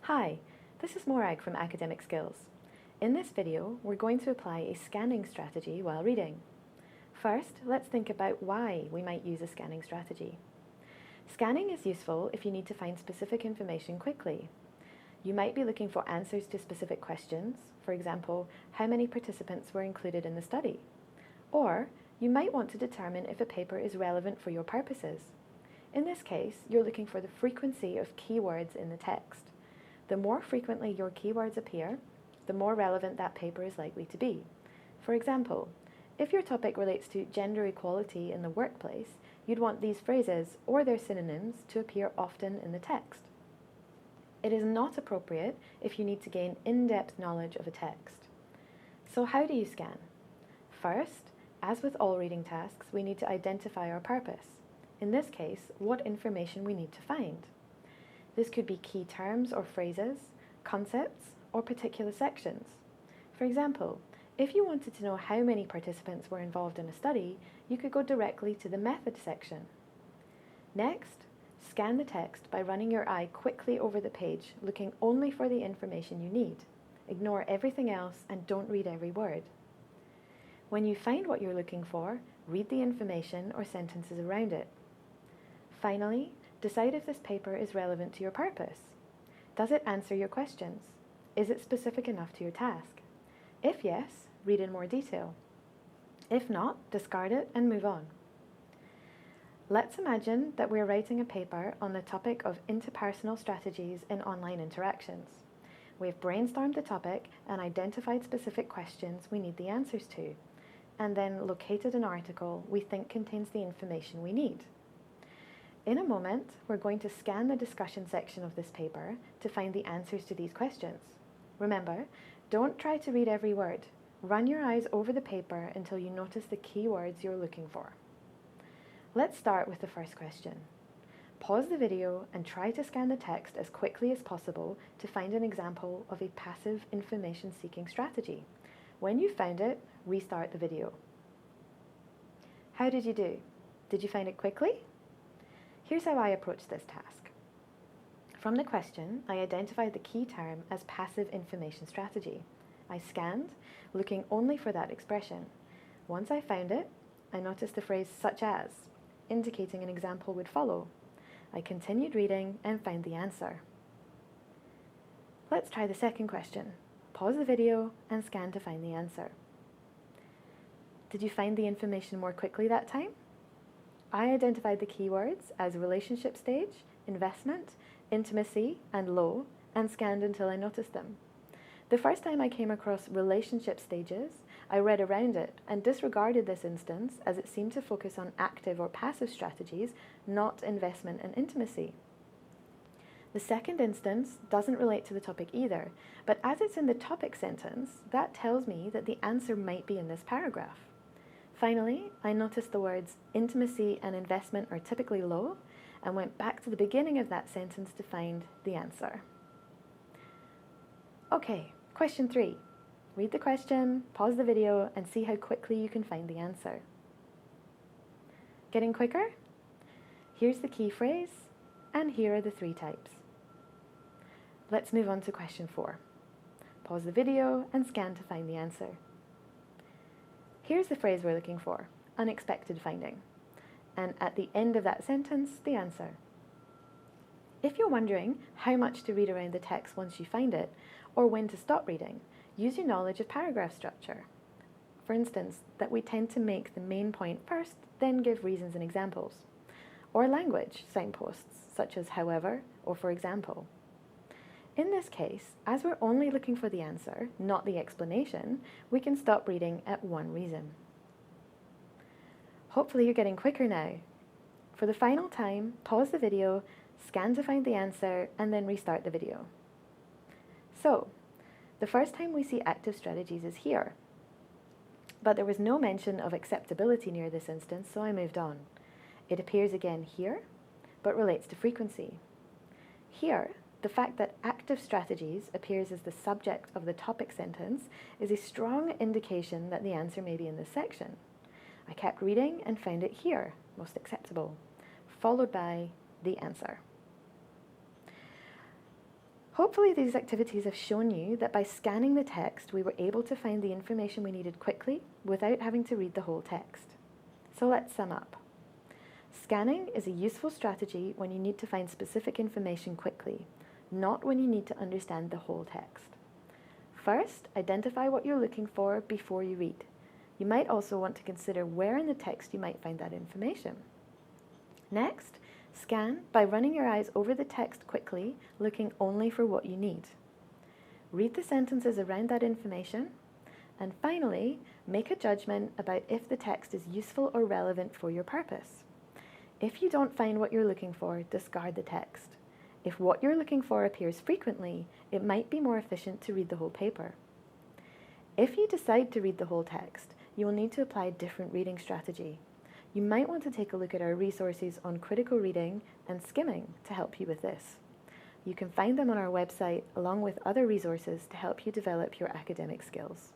Hi, this is Morag from Academic Skills. In this video, we're going to apply a scanning strategy while reading. First, let's think about why we might use a scanning strategy. Scanning is useful if you need to find specific information quickly. You might be looking for answers to specific questions, for example, how many participants were included in the study? Or you might want to determine if a paper is relevant for your purposes. In this case, you're looking for the frequency of keywords in the text. The more frequently your keywords appear, the more relevant that paper is likely to be. For example, if your topic relates to gender equality in the workplace, you'd want these phrases or their synonyms to appear often in the text. It is not appropriate if you need to gain in-depth knowledge of a text. So how do you scan? First, as with all reading tasks, we need to identify our purpose. In this case, what information we need to find. This could be key terms or phrases, concepts, or particular sections. For example, if you wanted to know how many participants were involved in a study, you could go directly to the method section. Next, scan the text by running your eye quickly over the page, looking only for the information you need. Ignore everything else and don't read every word. When you find what you're looking for, read the information or sentences around it. Finally, decide if this paper is relevant to your purpose. Does it answer your questions? Is it specific enough to your task? If yes, read in more detail. If not, discard it and move on. Let's imagine that we're writing a paper on the topic of interpersonal strategies in online interactions. We've brainstormed the topic and identified specific questions we need the answers to, and then located an article we think contains the information we need. In a moment, we're going to scan the discussion section of this paper to find the answers to these questions. Remember, don't try to read every word. Run your eyes over the paper until you notice the key words you're looking for. Let's start with the first question. Pause the video and try to scan the text as quickly as possible to find an example of a passive information-seeking strategy. When you've found it, restart the video. How did you do? Did you find it quickly? Here's how I approached this task. From the question, I identified the key term as passive information strategy. I scanned, looking only for that expression. Once I found it, I noticed the phrase such as, indicating an example would follow. I continued reading and found the answer. Let's try the second question. Pause the video and scan to find the answer. Did you find the information more quickly that time? I identified the keywords as relationship stage, investment, intimacy, and low, and scanned until I noticed them. The first time I came across relationship stages, I read around it and disregarded this instance as it seemed to focus on active or passive strategies, not investment and intimacy. The second instance doesn't relate to the topic either, but as it's in the topic sentence, that tells me that the answer might be in this paragraph. Finally, I noticed the words intimacy and investment are typically low and went back to the beginning of that sentence to find the answer. Okay, question 3. Read the question, pause the video, and see how quickly you can find the answer. Getting quicker? Here's the key phrase, and here are the 3 types. Let's move on to question 4. Pause the video and scan to find the answer. Here's the phrase we're looking for, unexpected finding. And at the end of that sentence, the answer. If you're wondering how much to read around the text once you find it, or when to stop reading, use your knowledge of paragraph structure. For instance, that we tend to make the main point first, then give reasons and examples. Or language signposts, such as however, or for example. In this case, as we're only looking for the answer, not the explanation, we can stop reading at one reason. Hopefully you're getting quicker now. For the final time, pause the video, scan to find the answer, and then restart the video. So, the first time we see active strategies is here. But there was no mention of acceptability near this instance, so I moved on. It appears again here, but relates to frequency. Here, the fact that active strategies appears as the subject of the topic sentence is a strong indication that the answer may be in this section. I kept reading and found it here, most acceptable, followed by the answer. Hopefully these activities have shown you that by scanning the text, we were able to find the information we needed quickly without having to read the whole text. So let's sum up. Scanning is a useful strategy when you need to find specific information quickly, not when you need to understand the whole text. First, identify what you're looking for before you read. You might also want to consider where in the text you might find that information. Next, scan by running your eyes over the text quickly, looking only for what you need. Read the sentences around that information. And finally, make a judgment about if the text is useful or relevant for your purpose. If you don't find what you're looking for, discard the text. If what you're looking for appears frequently, it might be more efficient to read the whole paper. If you decide to read the whole text, you will need to apply a different reading strategy. You might want to take a look at our resources on critical reading and skimming to help you with this. You can find them on our website along with other resources to help you develop your academic skills.